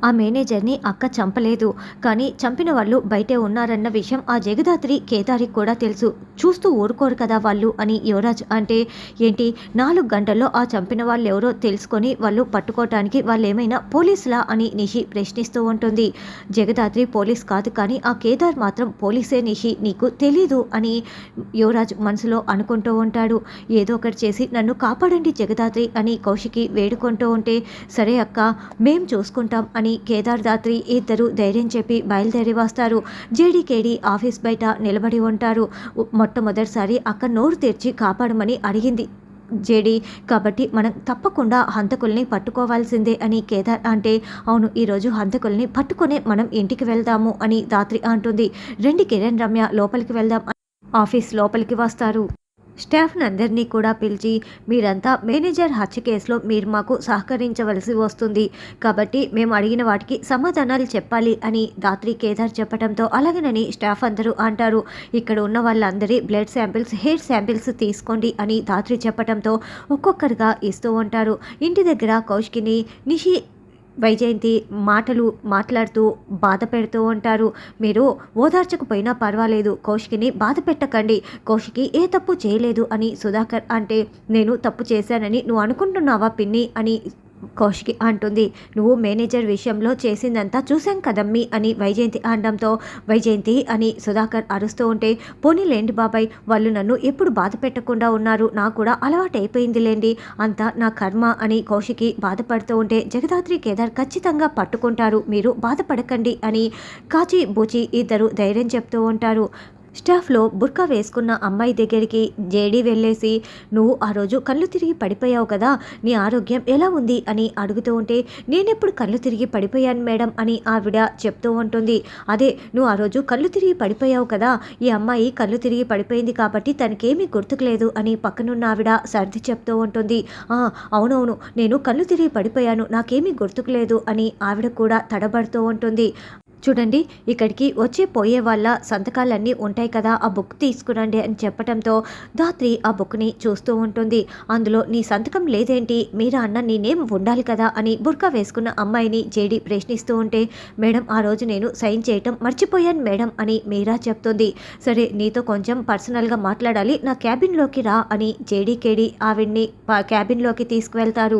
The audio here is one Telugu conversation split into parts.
ఆ మేనేజర్ని అక్క చంపలేదు, కానీ చంపిన వాళ్ళు బయటే ఉన్నారన్న విషయం ఆ జగదాత్రి కేదారికి కూడా తెలుసు. చూస్తూ ఊరుకోరు కదా వాళ్ళు అని యువరాజ్ అంటే, ఏంటి 4 గంటల్లో ఆ చంపిన వాళ్ళెవరో తెలుసుకొని వాళ్ళు పట్టుకోవటానికి వాళ్ళేమైనా పోలీసులా అని నిషి ప్రశ్నిస్తూ ఉంటుంది. జగదాత్రి పోలీస్ కాదు, కానీ ఆ కేదార్ మాత్రం పోలీసే నిషి, నీకు తెలీదు అని యువరాజ్ మనసులో అనుకుంటూ ఉంటాడు. ఏదో ఒకటి చేసి నన్ను కాపాడండి జగదాత్రి అని కౌశికి వేడుకుంటూ ఉంటే, సరే అక్క మేం చూసుకుంటాం అని కేదార్ దాత్రి ఇద్దరు ధైర్యం చెప్పి బయలుదేరి వస్తారు. జేడీకేడి ఆఫీస్ బయట నిలబడి ఉంటారు. మొట్టమొదటిసారి అక్క నోరు తెరిచి కాపాడమని అడిగింది జేడీ, కాబట్టి మనం తప్పకుండా హంతకుల్ని పట్టుకోవాల్సిందే అని కేదార్ అంటే, అవును ఈరోజు హంతకుల్ని పట్టుకునే మనం ఇంటికి వెళ్దాము అని దాత్రి అంటుంది. రండి కిరణ్ రమ్య లోపలికి వెళ్దాం. ఆఫీస్ లోపలికి వస్తారు. స్టాఫ్ని అందరినీ కూడా పిలిచి, మీరంతా మేనేజర్ హత్య కేసులో మీరు మాకు సహకరించవలసి వస్తుంది, కాబట్టి మేము అడిగిన వాటికి సమాధానాలు చెప్పాలి అని దాత్రి కేదార్ చెప్పడంతో అలాగేనని స్టాఫ్ అందరూ అంటారు. ఇక్కడ ఉన్న వాళ్ళందరి బ్లడ్ శాంపిల్స్, హెయిర్ శాంపిల్స్ తీసుకోండి అని దాత్రి చెప్పడంతో ఒక్కొక్కరిగా ఇస్తూ ఉంటారు. ఇంటి దగ్గర కౌశికిని నిషి వైజయంతి మాటలు మాట్లాడుతూ బాధ పెడుతూ ఉంటారు. మీరు ఓదార్చకపోయినా పర్వాలేదు, కౌశికిని బాధ పెట్టకండి, కౌశికి ఏ తప్పు చేయలేదు అని సుధాకర్ అంటే, నేను తప్పు చేశానని నువ్వు అనుకుంటున్నావా పిన్ని అని కౌశికి అంటుంది. నువ్వు మేనేజర్ విషయంలో చేసిందంతా చూశాం కదమ్మీ అని వైజయంతి అనడంతో, వైజయంతి అని సుధాకర్ అరుస్తూ ఉంటే, పోనీలేండి బాబాయ్, వాళ్ళు నన్ను ఎప్పుడు బాధ పెట్టకుండా ఉన్నారు, నాకు కూడా అలవాటైపోయిందిలేండి, అంతా నా కర్మ అని కౌశికి బాధపడుతూ ఉంటే, జగదాత్రి కేదార్ ఖచ్చితంగా పట్టుకుంటారు, మీరు బాధపడకండి అని కాచి బూచి ఇద్దరు ధైర్యం చెప్తూ ఉంటారు. స్టాఫ్లో బుర్కా వేసుకున్న అమ్మాయి దగ్గరికి జేడీ వెళ్ళేసి, నువ్వు ఆ రోజు కళ్ళు తిరిగి పడిపోయావు కదా, నీ ఆరోగ్యం ఎలా ఉంది అని అడుగుతూ ఉంటే, నేనెప్పుడు కళ్ళు తిరిగి పడిపోయాను మేడం అని ఆవిడ చెప్తూ ఉంటుంది. అదే నువ్వు ఆ రోజు కళ్ళు తిరిగి పడిపోయావు కదా, ఈ అమ్మాయి కళ్ళు తిరిగి పడిపోయింది కాబట్టి తనకేమీ గుర్తుకులేదు అని పక్కనున్న ఆవిడ సర్ది చెప్తూ ఉంటుంది. అవునవును, నేను కళ్ళు తిరిగి పడిపోయాను, నాకేమీ గుర్తుకులేదు అని ఆవిడ కూడా తడబడుతూ ఉంటుంది. చూడండి, ఇక్కడికి వచ్చే పోయే వాళ్ళ సంతకాలన్నీ ఉంటాయి కదా, ఆ బుక్ తీసుకురండి అని చెప్పడంతో దాత్రి ఆ బుక్ని చూస్తూ ఉంటుంది. అందులో నీ సంతకం లేదేంటి, మీరా అన్న నీ నేమ్ ఉండాలి కదా అని బుర్కా వేసుకున్న అమ్మాయిని జేడీ ప్రశ్నిస్తూ ఉంటే, మేడం ఆ రోజు నేను సైన్ చేయటం మర్చిపోయాను మేడం అని మీరా చెప్తుంది. సరే నీతో కొంచెం పర్సనల్గా మాట్లాడాలి, నా క్యాబిన్లోకి రా అని జేడీకేడి ఆవిడ్ని క్యాబిన్లోకి తీసుకువెళ్తారు.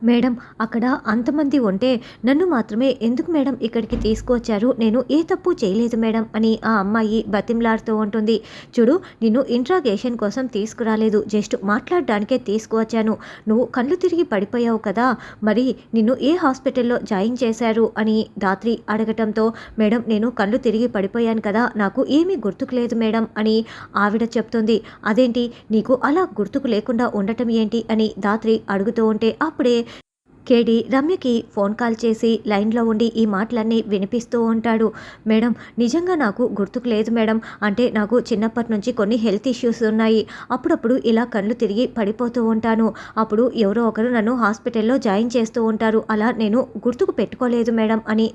మేడం అక్కడ అంతమంది ఉంటే నన్ను మాత్రమే ఎందుకు మేడం ఇక్కడికి తీసుకువచ్చారు, నేను ఏ తప్పు చేయలేదు మేడం అని ఆ అమ్మాయి బతిమలాడుతూ ఉంటుంది. చూడు, నిన్ను ఇంట్రాగేషన్ కోసం తీసుకురాలేదు, జస్ట్ మాట్లాడడానికే తీసుకువచ్చాను, నువ్వు కళ్ళు తిరిగి పడిపోయావు కదా, మరి నిన్ను ఏ హాస్పిటల్లో జాయిన్ చేశారు అని దాత్రి అడగటంతో, మేడం నేను కళ్ళు తిరిగి పడిపోయాను కదా, నాకు ఏమీ గుర్తుకు లేదు మేడం అని ఆవిడ చెప్తుంది. అదేంటి నీకు అలా గుర్తుకు లేకుండా ఉండటం ఏంటి అని దాత్రి అడుగుతూ ఉంటే, అప్పుడే కేడి రమ్యకి ఫోన్ కాల్ చేసి లైన్లో ఉండి ఈ మాటలన్నీ వినిపిస్తూ ఉంటాడు. మేడం నిజంగా నాకు గుర్తుకు లేదు మేడం, అంటే నాకు చిన్నప్పటి నుంచి కొన్ని హెల్త్ ఇష్యూస్ ఉన్నాయి, అప్పుడప్పుడు ఇలా కళ్ళు తిరిగి పడిపోతూ ఉంటాను, అప్పుడు ఎవరో ఒకరు నన్ను హాస్పిటల్లో జాయిన్ చేస్తూ ఉంటారు, అలా నేను గుర్తుకు పెట్టుకోలేదు మేడం అని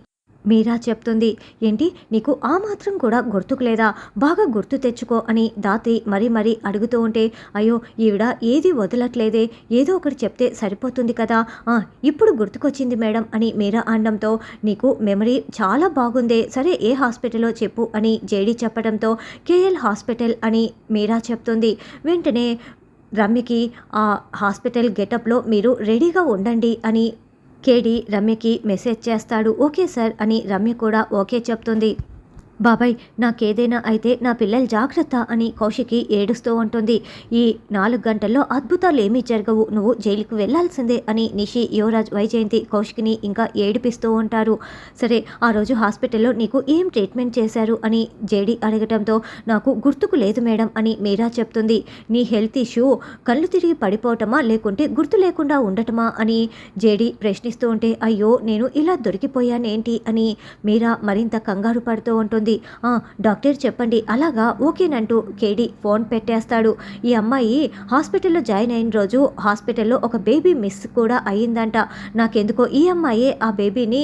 మీరా చెప్తుంది. ఏంటి నీకు ఆ మాత్రం కూడా గుర్తుకు లేదా, బాగా గుర్తు తెచ్చుకో అని దాత్రి మరీ అడుగుతూ ఉంటే, అయ్యో ఈవిడ ఏది వదలట్లేదే, ఏదో ఒకటి చెప్తే సరిపోతుంది కదా, ఇప్పుడు గుర్తుకొచ్చింది మేడం అని మీరా అనడంతో, నీకు మెమరీ చాలా బాగుందే, సరే ఏ హాస్పిటల్లో చెప్పు అని జేడీ చెప్పడంతో, కేఎల్ హాస్పిటల్ అని మీరా చెప్తుంది. వెంటనే రమ్యకి ఆ హాస్పిటల్ గెటప్లో మీరు రెడీగా ఉండండి అని కేడి రమ్యకి మెసేజ్ చేస్తాడు. ఓకే సార్ అని రమ్య కూడా ఓకే చెప్తుంది. బాబాయ్ నాకేదైనా అయితే నా పిల్లలు జాగ్రత్త అని కౌశికి ఏడుస్తూ ఉంటుంది. ఈ 4 గంటల్లో అద్భుతాలు ఏమీ జరగవు, నువ్వు జైలుకు వెళ్లాల్సిందే అని నిషి, యువరాజ్, వైజయంతి కౌశికిని ఇంకా ఏడిపిస్తూ ఉంటారు. సరే ఆ రోజు హాస్పిటల్లో నీకు ఏం ట్రీట్మెంట్ చేశారు అని జేడీ అడగటంతో, నాకు గుర్తుకు లేదు మేడం అని మీరా చెప్తుంది. నీ హెల్త్ ఇష్యూ కళ్ళు తిరిగి పడిపోవటమా లేకుంటే గుర్తు లేకుండా ఉండటమా అని జేడీ ప్రశ్నిస్తూ ఉంటే, అయ్యో నేను ఇలా దొరికిపోయానేంటి అని మీరా మరింత కంగారు పడుతూ ఉంటుంది. డాక్టర్ చెప్పండి అలాగా ఓకేనంటూ కేడి ఫోన్ పెట్టేస్తాడు. ఈ అమ్మాయి హాస్పిటల్లో జాయిన్ అయిన రోజు హాస్పిటల్లో ఒక బేబీ మిస్ కూడా అయ్యిందంట, నాకెందుకో ఈ అమ్మాయే ఆ బేబీని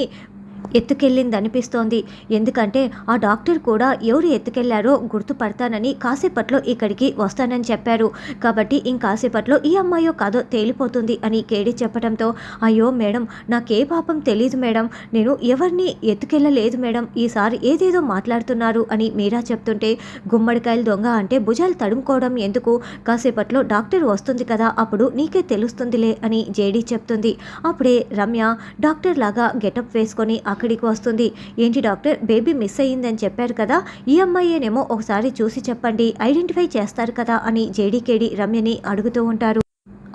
ఎత్తుకెళ్ళిందనిపిస్తోంది. ఎందుకంటే ఆ డాక్టర్ కూడా ఎవరు ఎత్తుకెళ్లారో గుర్తుపడతానని కాసేపట్లో ఇక్కడికి వస్తానని చెప్పారు. కాబట్టి ఇంకాసేపట్లో ఈ అమ్మాయో కాదో తేలిపోతుంది అని కేడీ చెప్పడంతో, అయ్యో మేడం, నాకే పాపం తెలీదు మేడం, నేను ఎవరిని ఎత్తుకెళ్ళలేదు మేడం, ఈసారి ఏదేదో మాట్లాడుతున్నారు అని మీరా చెప్తుంటే, గుమ్మడికాయలు దొంగ అంటే భుజాలు తడుముకోవడం ఎందుకు, కాసేపట్లో డాక్టర్ వస్తుంది కదా, అప్పుడు నీకే తెలుస్తుందిలే అని జేడీ చెప్తుంది. అప్పుడే రమ్య డాక్టర్ లాగా గెటప్ వేసుకొని అక్కడికి వస్తుంది. ఏంటి డాక్టర్, బేబీ మిస్ అయ్యిందని చెప్పారు కదా, ఈ అమ్మాయేనేమో ఒకసారి చూసి చెప్పండి, ఐడెంటిఫై చేస్తారు కదా అని జేడీకేడి రమ్యని అడుగుతూ ఉంటారు.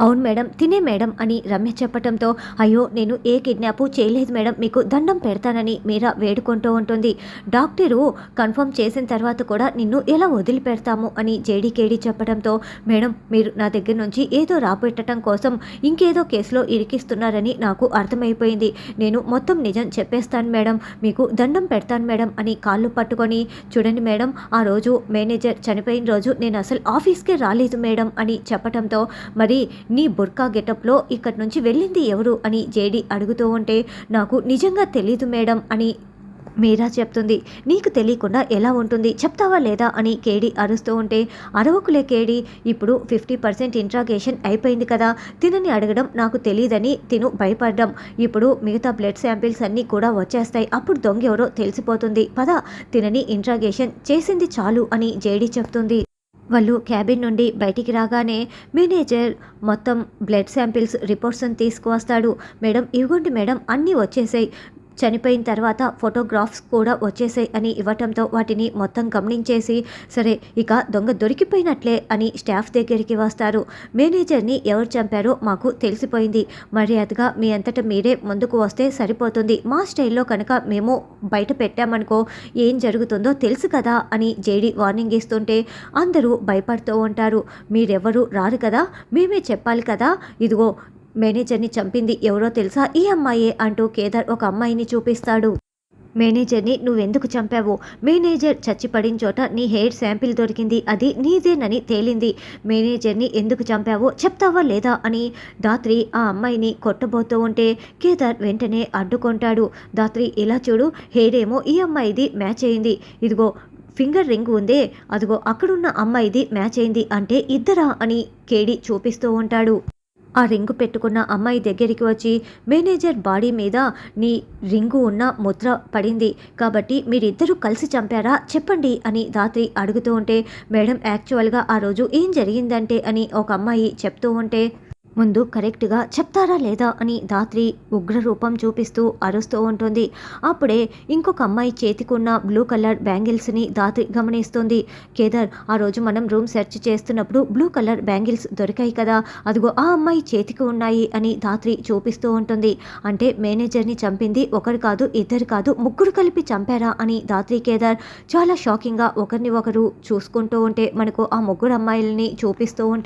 అవును మేడం, తినే మేడం అని రమ్య చెప్పటంతో, అయ్యో నేను ఏ కిడ్నాపు చేయలేదు మేడం, మీకు దండం పెడతానని మీరా వేడుకుంటూ ఉంటుంది. డాక్టరు కన్ఫర్మ్ చేసిన తర్వాత కూడా నిన్ను ఎలా వదిలిపెడతాము అని జేడీకేడి చెప్పడంతో, మేడం మీరు నా దగ్గర నుంచి ఏదో రాబెట్టడం కోసం ఇంకేదో కేసులో ఇరికిస్తున్నారని నాకు అర్థమైపోయింది, నేను మొత్తం నిజం చెప్పేస్తాను మేడం, మీకు దండం పెడతాను మేడం అని కాళ్ళు పట్టుకొని, చూడండి మేడం, ఆ రోజు మేనేజర్ చనిపోయిన రోజు నేను అసలు ఆఫీస్కే రాలేదు మేడం అని చెప్పటంతో, మరి నీ బుర్కా గెటప్లో ఇక్కడి నుంచి వెళ్ళింది ఎవరు అని జేడీ అడుగుతూ ఉంటే, నాకు నిజంగా తెలీదు మేడం అని మీరా చెప్తుంది. నీకు తెలియకుండా ఎలా ఉంటుంది, చెప్తావా లేదా అని కేడీ అరుస్తూ ఉంటే, అరవకులే కేడీ, ఇప్పుడు 50% ఇంట్రాగేషన్ అయిపోయింది కదా, తినని అడగడం నాకు తెలియదని తిను భయపడ్డం, ఇప్పుడు మిగతా బ్లడ్ శాంపిల్స్ అన్నీ కూడా వచ్చేస్తాయి, అప్పుడు దొంగ ఎవరో తెలిసిపోతుంది, పద తినని ఇంట్రాగేషన్ చేసింది చాలు అని జేడీ చెప్తుంది. వాళ్ళు క్యాబిన్ నుండి బయటికి రాగానే మేనేజర్ మొత్తం బ్లడ్ శాంపిల్స్ రిపోర్ట్స్ని తీసుకువస్తాడు. మేడం ఇవ్వండి మేడం, అన్నీ వచ్చేసాయి, చనిపోయిన తర్వాత ఫోటోగ్రాఫ్స్ కూడా వచ్చేసాయి అని ఇవ్వటంతో వాటిని మొత్తం గమనించేసి, సరే ఇక దొంగ దొరికిపోయినట్లే అని స్టాఫ్ దగ్గరికి వస్తారు. మేనేజర్ని ఎవరు చంపారో మాకు తెలిసిపోయింది, మర్యాదగా మీ అంతటా మీరే ముందుకు వస్తే సరిపోతుంది, మా స్టైల్లో కనుక మేము బయట పెట్టామనుకో ఏం జరుగుతుందో తెలుసు కదా అని జేడీ వార్నింగ్ ఇస్తుంటే అందరూ భయపడుతూ ఉంటారు. మీరెవరు రారు కదా, మేమే చెప్పాలి కదా, ఇదిగో మేనేజర్ని చంపింది ఎవరో తెలుసా, ఈ అమ్మాయే అంటూ కేదార్ ఒక అమ్మాయిని చూపిస్తాడు. మేనేజర్ని నువ్వెందుకు చంపావు, మేనేజర్ చచ్చిపడిన చోట నీ హెయిర్ శాంపిల్ దొరికింది, అది నీదేనని తేలింది, మేనేజర్ని ఎందుకు చంపావో చెప్తావా లేదా అని దాత్రి ఆ అమ్మాయిని కొట్టబోతూ ఉంటే కేదార్ వెంటనే అడ్డుకుంటాడు. దాత్రి ఇలా చూడు, హెయిర్ ఏమో ఈ అమ్మాయిది మ్యాచ్ అయింది, ఇదిగో ఫింగర్ రింగ్ ఉందే, అదిగో అక్కడున్న అమ్మాయిది మ్యాచ్ అయింది, అంటే ఇద్దరా అని కేడీ చూపిస్తూ ఉంటాడు. ఆ రింగు పెట్టుకున్న అమ్మాయి దగ్గరికి వచ్చి, మేనేజర్ బాడీ మీద నీ రింగు ఉన్న ముద్ర పడింది, కాబట్టి మీరిద్దరూ కలిసి చంపారా చెప్పండి అని దాత్రి అడుగుతూ ఉంటే, మేడం యాక్చువల్గా ఆ రోజు ఏం జరిగిందంటే అని ఒక అమ్మాయి చెప్తూ ఉంటే, ముందు కరెక్ట్గా చెప్తారా లేదా అని దాత్రి ఉగ్రరూపం చూపిస్తూ అరుస్తూ ఉంటుంది. అప్పుడే ఇంకొక అమ్మాయి చేతికున్న బ్లూ కలర్ బ్యాంగిల్స్ని దాత్రి గమనిస్తుంది. కేదార్, ఆ రోజు మనం రూమ్ సెర్చ్ చేస్తున్నప్పుడు బ్లూ కలర్ బ్యాంగిల్స్ దొరికాయి కదా, అదిగో ఆ అమ్మాయి చేతికి ఉన్నాయి అని దాత్రి చూపిస్తూ ఉంటుంది. అంటే మేనేజర్ని చంపింది ఒకరు కాదు, ఇద్దరు కాదు, ముగ్గురు కలిపి చంపారా అని దాత్రి కేదార్ చాలా షాకింగ్గా ఒకరిని ఒకరు చూసుకుంటూ ఉంటే మనకు ఆ ముగ్గురు అమ్మాయిలని చూపిస్తూ ఉంటారు.